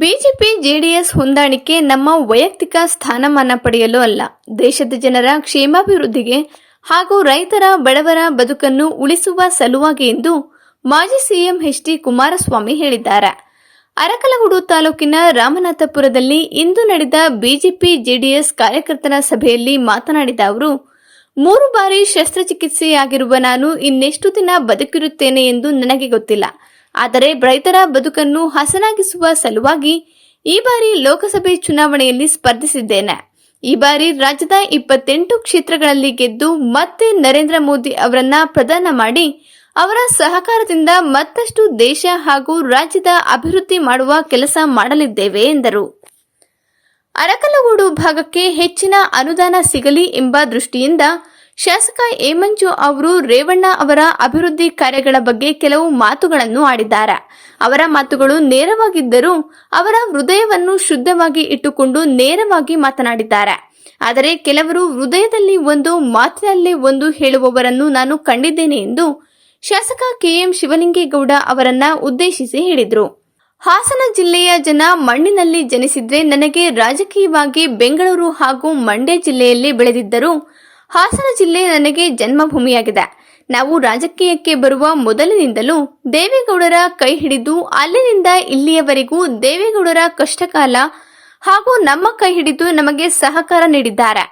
BJP JDS ಹೊಂದಾಣಿಕೆ ನಮ್ಮ ವೈಯಕ್ತಿಕ ಸ್ಥಾನಮಾನ ಪಡೆಯಲು ಅಲ್ಲ, ದೇಶದ ಜನರ ಕ್ಷೇಮಾಭಿವೃದ್ಧಿಗೆ ಹಾಗೂ ರೈತರ ಬಡವರ ಬದುಕನ್ನು ಉಳಿಸುವ ಸಲುವಾಗಿ ಎಂದು ಮಾಜಿ ಸಿಎಂ ಎಚ್.ಡಿ. ಕುಮಾರಸ್ವಾಮಿ ಹೇಳಿದ್ದಾರೆ. ಅರಕಲಗೂಡು ತಾಲೂಕಿನ ರಾಮನಾಥಪುರದಲ್ಲಿ ಇಂದು ನಡೆದ ಬಿಜೆಪಿ ಜೆಡಿಎಸ್ ಕಾರ್ಯಕರ್ತರ ಸಭೆಯಲ್ಲಿ ಮಾತನಾಡಿದ ಅವರು, 3 ಬಾರಿ ಶಸ್ತ್ರಚಿಕಿತ್ಸೆಯಾಗಿರುವ ನಾನು ಇನ್ನೆಷ್ಟು ದಿನ ಬದುಕಿರುತ್ತೇನೆ ಎಂದು ನನಗೆ ಗೊತ್ತಿಲ್ಲ. ಆದರೆ ರೈತರ ಬದುಕನ್ನು ಹಸನಾಗಿಸುವ ಸಲುವಾಗಿ ಈ ಬಾರಿ ಲೋಕಸಭೆ ಚುನಾವಣೆಯಲ್ಲಿ ಸ್ಪರ್ಧಿಸಿದ್ದೇನೆ. ಈ ಬಾರಿ ರಾಜ್ಯದ 28 ಕ್ಷೇತ್ರಗಳಲ್ಲಿ ಗೆದ್ದು ಮತ್ತೆ ನರೇಂದ್ರ ಮೋದಿ ಅವರನ್ನ ಪ್ರಧಾನ ಮಾಡಿ ಅವರ ಸಹಕಾರದಿಂದ ಮತ್ತಷ್ಟು ದೇಶ ಹಾಗೂ ರಾಜ್ಯದ ಅಭಿವೃದ್ಧಿ ಮಾಡುವ ಕೆಲಸ ಮಾಡಲಿದ್ದೇವೆ ಎಂದರು. ಅರಕಲಗೂಡು ಭಾಗಕ್ಕೆ ಹೆಚ್ಚಿನ ಅನುದಾನ ಸಿಗಲಿ ಎಂಬ ದೃಷ್ಟಿಯಿಂದ ಶಾಸಕ ಎ. ಮಂಜು ಅವರು ರೇವಣ್ಣ ಅವರ ಅಭಿವೃದ್ಧಿ ಕಾರ್ಯಗಳ ಬಗ್ಗೆ ಕೆಲವು ಮಾತುಗಳನ್ನು ಆಡಿದ್ದಾರೆ. ಅವರ ಮಾತುಗಳು ನೇರವಾಗಿದ್ದರೂ ಅವರ ಹೃದಯವನ್ನು ಶುದ್ಧವಾಗಿ ಇಟ್ಟುಕೊಂಡು ನೇರವಾಗಿ ಮಾತನಾಡಿದ್ದಾರೆ. ಆದರೆ ಕೆಲವರು ಹೃದಯದಲ್ಲಿ ಒಂದು ಮಾತಿನಲ್ಲಿ ಒಂದು ಹೇಳುವವರನ್ನು ನಾನು ಕಂಡಿದ್ದೇನೆ ಎಂದು ಶಾಸಕ ಕೆಎಂ ಶಿವಲಿಂಗೇಗೌಡ ಅವರನ್ನ ಉದ್ದೇಶಿಸಿ ಹೇಳಿದರು. ಹಾಸನ ಜಿಲ್ಲೆಯ ಜನ ಮಣ್ಣಿನಲ್ಲಿ ಜನಿಸಿದ್ರೆ ನನಗೆ ರಾಜಕೀಯವಾಗಿ ಬೆಂಗಳೂರು ಹಾಗೂ ಮಂಡ್ಯ ಜಿಲ್ಲೆಯಲ್ಲಿ ಬೆಳೆದಿದ್ದರೂ ಹಾಸನ ಜಿಲ್ಲೆ ನನಗೆ ಜನ್ಮಭೂಮಿಯಾಗಿದೆ. ನಾವು ರಾಜಕೀಯಕ್ಕೆ ಬರುವ ಮೊದಲಿನಿಂದಲೂ ದೇವೇಗೌಡರ ಕೈ ಹಿಡಿದು ಅಲ್ಲಿನಿಂದ ಇಲ್ಲಿಯವರೆಗೂ ದೇವೇಗೌಡರ ಕಷ್ಟಕಾಲ ಹಾಗೂ ನಮ್ಮ ಕೈ ಹಿಡಿದು ನಮಗೆ ಸಹಕಾರ ನೀಡಿದ್ದಾರೆ.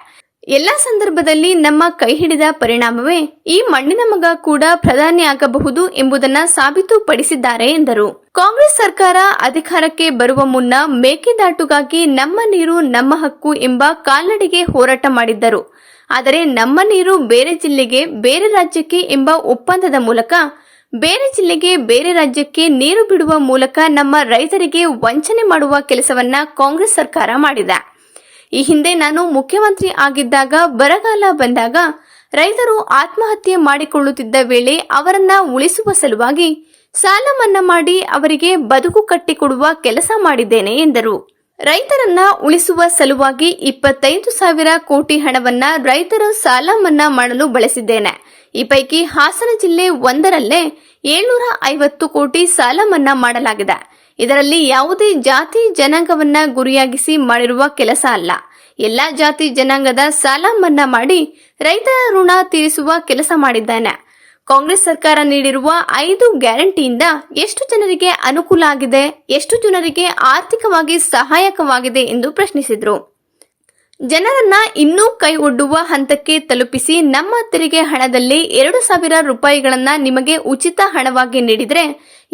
ಎಲ್ಲ ಸಂದರ್ಭದಲ್ಲಿ ನಮ್ಮ ಕೈ ಹಿಡಿದ ಪರಿಣಾಮವೇ ಈ ಮಣ್ಣಿನ ಮಗ ಕೂಡ ಪ್ರಧಾನಿ ಆಗಬಹುದು ಎಂಬುದನ್ನು ಸಾಬೀತುಪಡಿಸಿದ್ದಾರೆ ಎಂದರು. ಕಾಂಗ್ರೆಸ್ ಸರ್ಕಾರ ಅಧಿಕಾರಕ್ಕೆ ಬರುವ ಮುನ್ನ ಮೇಕೆದಾಟುಗಾಗಿ ನಮ್ಮ ನೀರು ನಮ್ಮ ಹಕ್ಕು ಎಂಬ ಕಾಲ್ನಡಿಗೆ ಹೋರಾಟ ಮಾಡಿದ್ದರು. ಆದರೆ ನಮ್ಮ ನೀರು ಬೇರೆ ಜಿಲ್ಲೆಗೆ ಬೇರೆ ರಾಜ್ಯಕ್ಕೆ ಎಂಬ ಒಪ್ಪಂದದ ಮೂಲಕ ಬೇರೆ ಜಿಲ್ಲೆಗೆ ಬೇರೆ ರಾಜ್ಯಕ್ಕೆ ನೀರು ಬಿಡುವ ಮೂಲಕ ನಮ್ಮ ರೈತರಿಗೆ ವಂಚನೆ ಮಾಡುವ ಕೆಲಸವನ್ನ ಕಾಂಗ್ರೆಸ್ ಸರ್ಕಾರ ಮಾಡಿದೆ. ಈ ಹಿಂದೆ ನಾನು ಮುಖ್ಯಮಂತ್ರಿ ಆಗಿದ್ದಾಗ ಬರಗಾಲ ಬಂದಾಗ ರೈತರು ಆತ್ಮಹತ್ಯೆ ಮಾಡಿಕೊಳ್ಳುತ್ತಿದ್ದ ವೇಳೆ ಅವರನ್ನ ಉಳಿಸುವ ಸಲುವಾಗಿ ಸಾಲ ಮನ್ನಾ ಮಾಡಿ ಅವರಿಗೆ ಬದುಕು ಕಟ್ಟಿಕೊಡುವ ಕೆಲಸ ಮಾಡಿದ್ದೇನೆ ಎಂದರು. ರೈತರನ್ನ ಉಳಿಸುವ ಸಲುವಾಗಿ 25,000 ಕೋಟಿ ಹಣವನ್ನ ರೈತರ ಸಾಲ ಮನ್ನಾ ಮಾಡಲು ಬಳಸಿದ್ದೇನೆ. ಈ ಪೈಕಿ ಹಾಸನ ಜಿಲ್ಲೆ ಒಂದರಲ್ಲೇ 750 ಕೋಟಿ ಸಾಲ ಮನ್ನಾ ಮಾಡಲಾಗಿದೆ. ಇದರಲ್ಲಿ ಯಾವುದೇ ಜಾತಿ ಜನಾಂಗವನ್ನ ಗುರಿಯಾಗಿಸಿ ಮಾಡಿರುವ ಕೆಲಸ ಅಲ್ಲ. ಎಲ್ಲಾ ಜಾತಿ ಜನಾಂಗದ ಸಾಲ ಮನ್ನಾ ಮಾಡಿ ರೈತರ ಋಣ ತೀರಿಸುವ ಕೆಲಸ ಮಾಡಿದ್ದೇನೆ. ಕಾಂಗ್ರೆಸ್ ಸರ್ಕಾರ ನೀಡಿರುವ 5 ಗ್ಯಾರಂಟಿಯಿಂದ ಎಷ್ಟು ಜನರಿಗೆ ಅನುಕೂಲ ಆಗಿದೆ, ಎಷ್ಟು ಜನರಿಗೆ ಆರ್ಥಿಕವಾಗಿ ಸಹಾಯಕವಾಗಿದೆ ಎಂದು ಪ್ರಶ್ನಿಸಿದರು. ಜನರನ್ನ ಇನ್ನೂ ಕೈ ಒಡ್ಡುವ ಹಂತಕ್ಕೆ ತಲುಪಿಸಿ ನಮ್ಮ ತೆರಿಗೆ ಹಣದಲ್ಲಿ 2,000 ರೂಪಾಯಿಗಳನ್ನ ನಿಮಗೆ ಉಚಿತ ಹಣವಾಗಿ ನೀಡಿದರೆ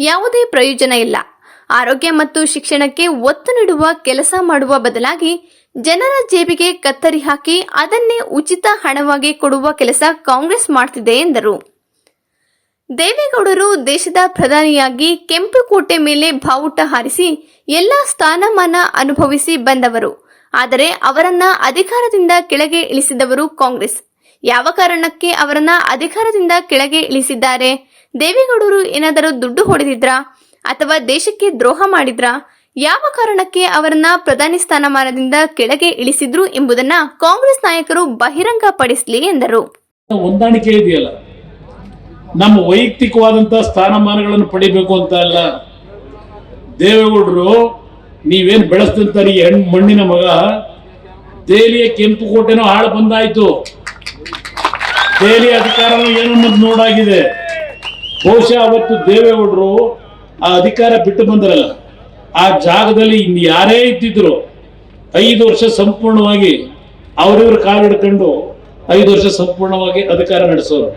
ಯಾವುದೇ ಪ್ರಯೋಜನ ಇಲ್ಲ. ಆರೋಗ್ಯ ಮತ್ತು ಶಿಕ್ಷಣಕ್ಕೆ ಒತ್ತು ನೀಡುವ ಕೆಲಸ ಮಾಡುವ ಬದಲಾಗಿ ಜನರ ಜೇಬಿಗೆ ಕತ್ತರಿ ಹಾಕಿ ಅದನ್ನೇ ಉಚಿತ ಹಣವಾಗಿ ಕೊಡುವ ಕೆಲಸ ಕಾಂಗ್ರೆಸ್ ಮಾಡ್ತಿದೆ ಎಂದರು. ದೇವೇಗೌಡರು ದೇಶದ ಪ್ರಧಾನಿಯಾಗಿ ಕೆಂಪುಕೋಟೆ ಮೇಲೆ ಬಾವುಟ ಹಾರಿಸಿ ಎಲ್ಲ ಸ್ಥಾನಮಾನ ಅನುಭವಿಸಿ ಬಂದವರು. ಆದರೆ ಅವರನ್ನ ಅಧಿಕಾರದಿಂದ ಕೆಳಗೆ ಇಳಿಸಿದವರು ಕಾಂಗ್ರೆಸ್. ಯಾವ ಕಾರಣಕ್ಕೆ ಅವರನ್ನ ಅಧಿಕಾರದಿಂದ ಕೆಳಗೆ ಇಳಿಸಿದ್ದಾರೆ? ದೇವೇಗೌಡರು ಏನಾದರೂ ದುಡ್ಡು ಹೊಡೆದಿದ್ರಾ ಅಥವಾ ದೇಶಕ್ಕೆ ದ್ರೋಹ ಮಾಡಿದ್ರಾ? ಯಾವ ಕಾರಣಕ್ಕೆ ಅವರನ್ನ ಪ್ರಧಾನಿ ಸ್ಥಾನಮಾನದಿಂದ ಕೆಳಗೆ ಇಳಿಸಿದ್ರು ಎಂಬುದನ್ನ ಕಾಂಗ್ರೆಸ್ ನಾಯಕರು ಬಹಿರಂಗಪಡಿಸಲಿ ಎಂದರು. ಹೊಂದಾಣಿಕೆ ಇದೆಯಲ್ಲ, ನಮ್ಮ ವೈಯಕ್ತಿಕವಾದಂತಹ ಸ್ಥಾನಮಾನಗಳನ್ನು ಪಡಿಬೇಕು ಅಂತ ಅಲ್ಲ. ದೇವೇಗೌಡರು ನೀವೇನು ಬೆಳೆಸ್ತಂತಾರೆ ಈ ಮಣ್ಣಿನ ಮಗ, ದೆಹಲಿಯ ಕೆಂಪುಕೋಟೆನೂ ಹಾಳು ಬಂದಾಯ್ತು, ದೆಹಲಿ ಅಧಿಕಾರನೂ ಏನನ್ನೋದು ನೋಡಾಗಿದೆ. ಬಹುಶಃ ಅವತ್ತು ದೇವೇಗೌಡರು ಆ ಅಧಿಕಾರ ಬಿಟ್ಟು ಬಂದರಲ್ಲ, ಆ ಜಾಗದಲ್ಲಿ ಇನ್ನು ಯಾರೇ ಇದ್ದಿದ್ರು 5 ವರ್ಷ ಸಂಪೂರ್ಣವಾಗಿ ಅವರಿವರು ಕಾಲು ಹಿಡ್ಕೊಂಡು 5 ವರ್ಷ ಸಂಪೂರ್ಣವಾಗಿ ಅಧಿಕಾರ ನಡೆಸೋರು.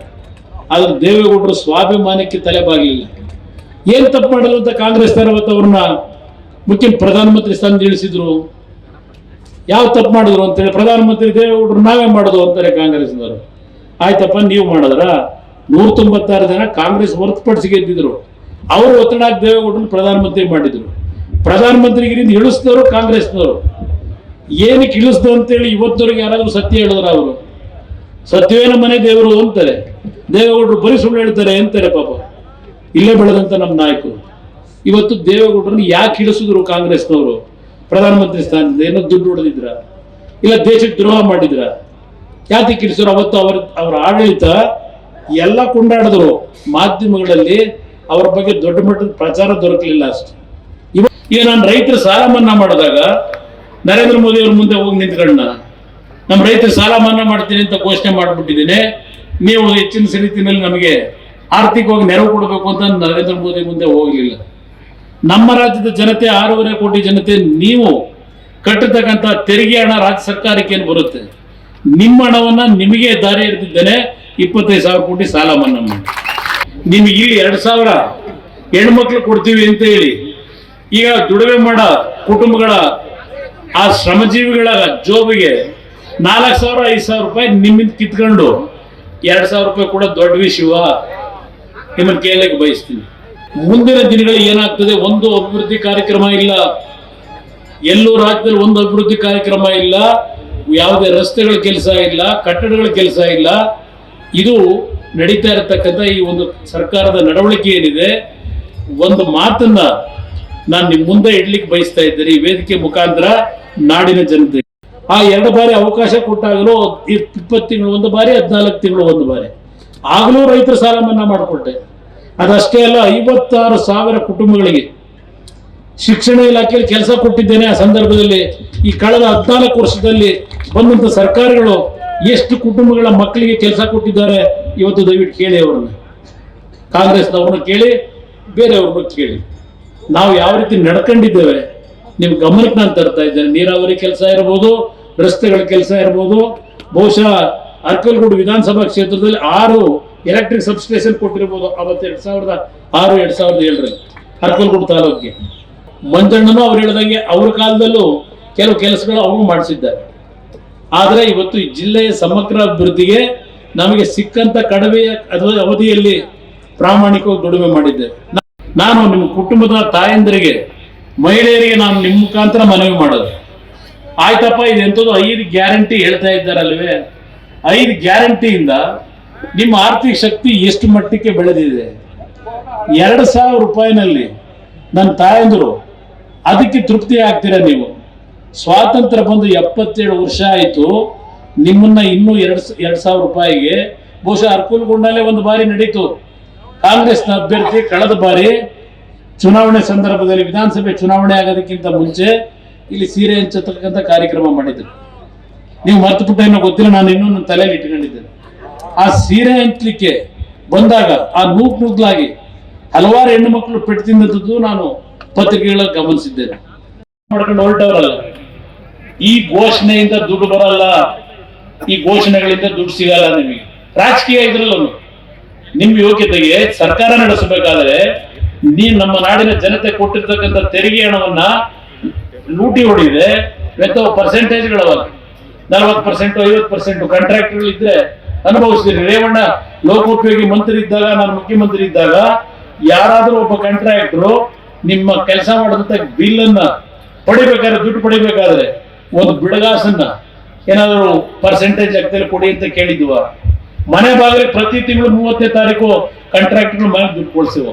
ಆದ್ರೆ ದೇವೇಗೌಡರು ಸ್ವಾಭಿಮಾನಕ್ಕೆ ತಲೆ ಬಾಗಲಿಲ್ಲ. ಏನ್ ತಪ್ಪು ಮಾಡಲು ಅಂತ ಕಾಂಗ್ರೆಸ್ ಅವತ್ತು ಅವ್ರನ್ನ ಪ್ರಧಾನಮಂತ್ರಿ ಸ್ಥಾನ ಇಳಿಸಿದ್ರು. ಯಾವ ತಪ್ಪು ಮಾಡಿದ್ರು ಅಂತೇಳಿ ಪ್ರಧಾನಮಂತ್ರಿ ದೇವೇಗೌಡರು ನಾವೇ ಮಾಡೋದು ಅಂತಾರೆ ಕಾಂಗ್ರೆಸ್ನವರು. ಆಯ್ತಪ್ಪ, ನೀವು ಮಾಡಿದ್ರ 196 ಜನ ಕಾಂಗ್ರೆಸ್ ಹೊರತುಪಡಿಸಿ ಗೆದ್ದಿದ್ರು. ಅವರು ಒತ್ತಡ ದೇವೇಗೌಡರನ್ನ ಪ್ರಧಾನಮಂತ್ರಿ ಮಾಡಿದ್ರು. ಪ್ರಧಾನಮಂತ್ರಿಗಿರಿಂದ ಇಳಿಸಿದವರು ಕಾಂಗ್ರೆಸ್ನವರು. ಏನಕ್ಕೆ ಇಳಿಸ್ದು ಅಂತೇಳಿ ಇವತ್ತವರೆಗೆ ಯಾರಾದ್ರೂ ಸತ್ಯ ಹೇಳಿದ್ರ? ಅವರು ಸತ್ಯವೇನ ಮನೆ ದೇವರು ಅಂತಾರೆ, ದೇವೇಗೌಡರು ಬರೀ ಸುಳ್ಳು ಹೇಳ್ತಾರೆ ಅಂತಾರೆ. ಪಾಪ ಇಲ್ಲೇ ಬೆಳೆದಂತ ನಮ್ಮ ನಾಯಕರು ಇವತ್ತು ದೇವೇಗೌಡರನ್ನ ಯಾಕೆ ಇಳಿಸಿದ್ರು ಕಾಂಗ್ರೆಸ್ನವರು ಪ್ರಧಾನಮಂತ್ರಿ ಸ್ಥಾನದಿಂದ? ಏನೋ ದುಡ್ಡು ಹೊಡೆದಿದ್ರ, ಇಲ್ಲ ದೇಶಕ್ಕೆ ದ್ರೋಹ ಮಾಡಿದ್ರ? ಯಾಕೆ ಇಳಿಸಿದ್ರು? ಅವತ್ತು ಅವರ ಆಡಳಿತ ಎಲ್ಲ ಕೊಂಡಾಡಿದ್ರು. ಮಾಧ್ಯಮಗಳಲ್ಲಿ ಅವರ ಬಗ್ಗೆ ದೊಡ್ಡ ಮಟ್ಟದ ಪ್ರಚಾರ ದೊರಕಲಿಲ್ಲ ಅಷ್ಟು. ಈಗ ನಾನು ರೈತರ ಸಾಲ ಮನ್ನಾ ಮಾಡಿದಾಗ ನರೇಂದ್ರ ಮೋದಿ ಅವ್ರ ಮುಂದೆ ಹೋಗಿ ನಿಂತ್ಕೊಂಡ ನಮ್ಮ ರೈತರ ಸಾಲ ಮನ್ನಾ ಮಾಡ್ತೀನಿ ಅಂತ ಘೋಷಣೆ ಮಾಡಿಬಿಟ್ಟಿದ್ದೀನಿ, ನೀವು ಹೆಚ್ಚಿನ ರೀತಿಯಲ್ಲಿ ನಮಗೆ ಆರ್ಥಿಕವಾಗಿ ನೆರವು ಕೊಡಬೇಕು ಅಂತ ನರೇಂದ್ರ ಮೋದಿ ಮುಂದೆ ಹೋಗಲಿಲ್ಲ. ನಮ್ಮ ರಾಜ್ಯದ ಜನತೆ 6.5 ಕೋಟಿ ಜನತೆ ನೀವು ಕಟ್ಟತಕ್ಕಂಥ ತೆರಿಗೆ ಹಣ ರಾಜ್ಯ ಸರ್ಕಾರಕ್ಕೆ ಏನು ಬರುತ್ತೆ, ನಿಮ್ಮ ಹಣವನ್ನ ನಿಮಗೆ ದಾರಿ ಎರೆದಿದ್ದೇನೆ 25,000 ಕೋಟಿ ಸಾಲ ಮನ್ನಾ ಮಾಡಿ. ನಿಮಗೆ ಇಲ್ಲಿ 2,000 ಹೆಣ್ಮಕ್ಳು ಕೊಡ್ತೀವಿ ಅಂತ ಹೇಳಿ ಈಗ ದುಡಿಮೆ ಮಾಡೋ ಕುಟುಂಬಗಳ ಆ ಶ್ರಮಜೀವಿಗಳ ಜೋಬಿಗೆ 4,000 5,000 ರೂಪಾಯಿ ನಿಮ್ಮಿಂದ ಕಿತ್ಕೊಂಡು 2,000 ರೂಪಾಯಿ ಕೂಡ ದೊಡ್ಡ ವಿಷಯವ ನಿಮ್ಮನ್ನು ಕೇಳಲಿಕ್ಕೆ ಬಯಸ್ತೀನಿ. ಮುಂದಿನ ದಿನಗಳಲ್ಲಿ ಏನಾಗ್ತದೆ, ಒಂದು ಅಭಿವೃದ್ಧಿ ಕಾರ್ಯಕ್ರಮ ಇಲ್ಲ, ಎಲ್ಲೂ ರಾಜ್ಯದಲ್ಲಿ ಒಂದು ಅಭಿವೃದ್ಧಿ ಕಾರ್ಯಕ್ರಮ ಇಲ್ಲ, ಯಾವುದೇ ರಸ್ತೆಗಳ ಕೆಲಸ ಇಲ್ಲ, ಕಟ್ಟಡಗಳ ಕೆಲಸ ಇಲ್ಲ. ಇದು ನಡೀತಾ ಇರತಕ್ಕಂಥ ಈ ಒಂದು ಸರ್ಕಾರದ ನಡವಳಿಕೆ ಏನಿದೆ, ಒಂದು ಮಾತನ್ನ ನಾನು ನಿಮ್ಮ ಮುಂದೆ ಇಡ್ಲಿಕ್ಕೆ ಬಯಸ್ತಾ ಇದ್ದೇನೆ ಈ ವೇದಿಕೆ ಮುಖಾಂತರ ನಾಡಿನ ಜನತೆ. ಆ 2 ಬಾರಿ ಅವಕಾಶ ಕೊಟ್ಟಾಗಲೂ 20 ತಿಂಗಳು ಒಂದು ಬಾರಿ, 14 ತಿಂಗಳು ಒಂದು ಬಾರಿ, ಆಗಲೂ ರೈತರ ಸಾಲ ಮನ್ನಾ ಮಾಡಿಕೊಟ್ಟೆ. ಅದಷ್ಟೇ ಅಲ್ಲ, 56,000 ಕುಟುಂಬಗಳಿಗೆ ಶಿಕ್ಷಣ ಇಲಾಖೆಯಲ್ಲಿ ಕೆಲಸ ಕೊಟ್ಟಿದ್ದೇನೆ. ಆ ಸಂದರ್ಭದಲ್ಲಿ ಈ ಕಳೆದ 14 ವರ್ಷದಲ್ಲಿ ಬಂದಂತ ಸರ್ಕಾರಗಳು ಎಷ್ಟು ಕುಟುಂಬಗಳ ಮಕ್ಕಳಿಗೆ ಕೆಲಸ ಕೊಟ್ಟಿದ್ದಾರೆ ಇವತ್ತು ದಯವಿಟ್ಟು ಕೇಳಿ. ಅವ್ರನ್ನ ಕಾಂಗ್ರೆಸ್ನವ್ರನ್ನ ಕೇಳಿ, ಬೇರೆಯವ್ರನ್ನ ಕೇಳಿ, ನಾವು ಯಾವ ರೀತಿ ನಡ್ಕೊಂಡಿದ್ದೇವೆ ನಿಮ್ ಗಮನಕ್ಕೆ ನಾನು ತರ್ತಾ ಇದ್ದೇನೆ. ನೀರಾವರಿ ಕೆಲಸ ಇರ್ಬೋದು, ರಸ್ತೆಗಳ ಕೆಲಸ ಇರ್ಬೋದು, ಬಹುಶಃ ಅರ್ಕಲ್ಗೂಡು ವಿಧಾನಸಭಾ ಕ್ಷೇತ್ರದಲ್ಲಿ 6 ಎಲೆಕ್ಟ್ರಿಕ್ ಸಬ್ಸ್ಟೇಷನ್ ಕೊಟ್ಟಿರ್ಬೋದು ಅವತ್ತು 2006-2007 ಅರ್ಕಲ್ಗೂಡು ತಾಲೂಕಿಗೆ. ಮಂಜಣ್ಣನು ಅವ್ರು ಹೇಳಿದಂಗೆ ಅವ್ರ ಕಾಲದಲ್ಲೂ ಕೆಲವು ಕೆಲಸಗಳು ಅವರು ಮಾಡಿಸಿದ್ದಾರೆ. ಆದರೆ ಇವತ್ತು ಈ ಜಿಲ್ಲೆಯ ಸಮಗ್ರ ಅಭಿವೃದ್ಧಿಗೆ ನಮಗೆ ಸಿಕ್ಕಂತ ಕಡಿಮೆ ಅವಧಿಯಲ್ಲಿ ಪ್ರಾಮಾಣಿಕವಾಗಿ ದುಡಿಮೆ ಮಾಡಿದ್ದೇವೆ. ನಾನು ನಿಮ್ಮ ಕುಟುಂಬದ ತಾಯಂದರಿಗೆ, ಮಹಿಳೆಯರಿಗೆ ನಾನು ನಿಮ್ಮ ಮುಖಾಂತರ ಮನವಿ ಮಾಡೋದು, ಆಯ್ತಪ್ಪ ಇದೆಂಥದ್ದು 5 ಗ್ಯಾರಂಟಿ ಹೇಳ್ತಾ ಇದ್ದಾರಲ್ವೇ, 5 ಗ್ಯಾರಂಟಿಯಿಂದ ನಿಮ್ಮ ಆರ್ಥಿಕ ಶಕ್ತಿ ಎಷ್ಟು ಮಟ್ಟಕ್ಕೆ ಬೆಳೆದಿದೆ. 2,000 ರೂಪಾಯಿನಲ್ಲಿ ನನ್ನ ತಾಯಂದರು ಅದಕ್ಕೆ ತೃಪ್ತಿ ಆಗ್ತೀರಾ ನೀವು? ಸ್ವಾತಂತ್ರ್ಯ ಬಂದು 77 ವರ್ಷ ಆಯಿತು, ನಿಮ್ಮನ್ನ ಇನ್ನೂ 2,000 ರೂಪಾಯಿಗೆ ಬಹುಶಃ ಅರ್ಕಲ್ಗೊಂಡಲ್ಲೇ ಒಂದು ಬಾರಿ ನಡೀತು. ಕಾಂಗ್ರೆಸ್ನ ಅಭ್ಯರ್ಥಿ ಕಳೆದ ಬಾರಿ ಚುನಾವಣೆ ಸಂದರ್ಭದಲ್ಲಿ, ವಿಧಾನಸಭೆ ಚುನಾವಣೆ ಆಗೋದಕ್ಕಿಂತ ಮುಂಚೆ ಇಲ್ಲಿ ಸೀರೆ ಹಂಚತಕ್ಕಂಥ ಕಾರ್ಯಕ್ರಮ ಮಾಡಿದ್ರು. ನೀವು ಮರ್ತು ಬಿಟ್ಟ ಏನೋ ಗೊತ್ತಿಲ್ಲ, ನಾನು ಇನ್ನೂ ನನ್ನ ತಲೆಯಲ್ಲಿ ಇಟ್ಕೊಂಡಿದ್ದೇನೆ. ಆ ಸೀರೆ ಹಂಚಲಿಕ್ಕೆ ಬಂದಾಗ ಆ ನೂಗ್ಲಾಗಿ ಹಲವಾರು ಹೆಣ್ಣು ಮಕ್ಕಳು ಪೆಟ್ಟು ತಿಂದದ್ದು ನಾನು ಪತ್ರಿಕೆಗಳ ಗಮನಿಸಿದ್ದೇನೆ. ಮಾಡ್ಕೊಂಡು ಹೊರಟವರಲ್ಲ, ಈ ಘೋಷಣೆಯಿಂದ ದುಡ್ಡು ಬರಲ್ಲ, ಈ ಘೋಷಣೆಗಳಿಂದ ದುಡ್ಡು ಸಿಗಲ್ಲ ನಿಮಗೆ. ರಾಜಕೀಯ ಇದ್ರಲ್ಲ, ನಿಮ್ ಯೋಗ್ಯತೆಗೆ ಸರ್ಕಾರ ನಡೆಸಬೇಕಾದ್ರೆ ನೀನ್ ನಮ್ಮ ನಾಡಿನ ಜನತೆ ಕೊಟ್ಟಿರ್ತಕ್ಕಂಥ ತೆರಿಗೆ ಹಣವನ್ನ ಲೂಟಿ ಹೊಡಿದೆ. ಇವತ್ತು ಪರ್ಸೆಂಟೇಜ್ಗಳವಲ್ಲ, 40%, 50% ಕಾಂಟ್ರಾಕ್ಟ್ಗಳು ಇದ್ರೆ ಅನುಭವಿಸ್ತೀರಿ. ರೇವಣ್ಣ ಲೋಕೋಪಯೋಗಿ ಮಂತ್ರಿ ಇದ್ದಾಗ, ನಾನು ಮುಖ್ಯಮಂತ್ರಿ ಇದ್ದಾಗ, ಯಾರಾದ್ರೂ ಒಬ್ಬ ಕಾಂಟ್ರಾಕ್ಟರು ನಿಮ್ಮ ಕೆಲಸ ಮಾಡಿದಂತ ಬಿಲ್ ಅನ್ನ ಪಡಿಬೇಕಾದ್ರೆ, ದುಡ್ಡು ಪಡಿಬೇಕಾದ್ರೆ ಒಂದು ಬಿಡಗಾಸನ್ನ ಏನಾದ್ರು ಪರ್ಸೆಂಟೇಜ್ ಲೆಕ್ಕದಲ್ಲಿ ಕೊಡಿ ಅಂತ ಕೇಳಿದ್ವ? ಮನೆ ಬಾಗಿಲಿಗೆ ಪ್ರತಿ ತಿಂಗಳು 30ನೇ ತಾರೀಕು ಕಾಂಟ್ರಾಕ್ಟರ್ಗಳು ಮನೆಗೆ ದುಡ್ಡು ಕೊಡ್ಸಿವ.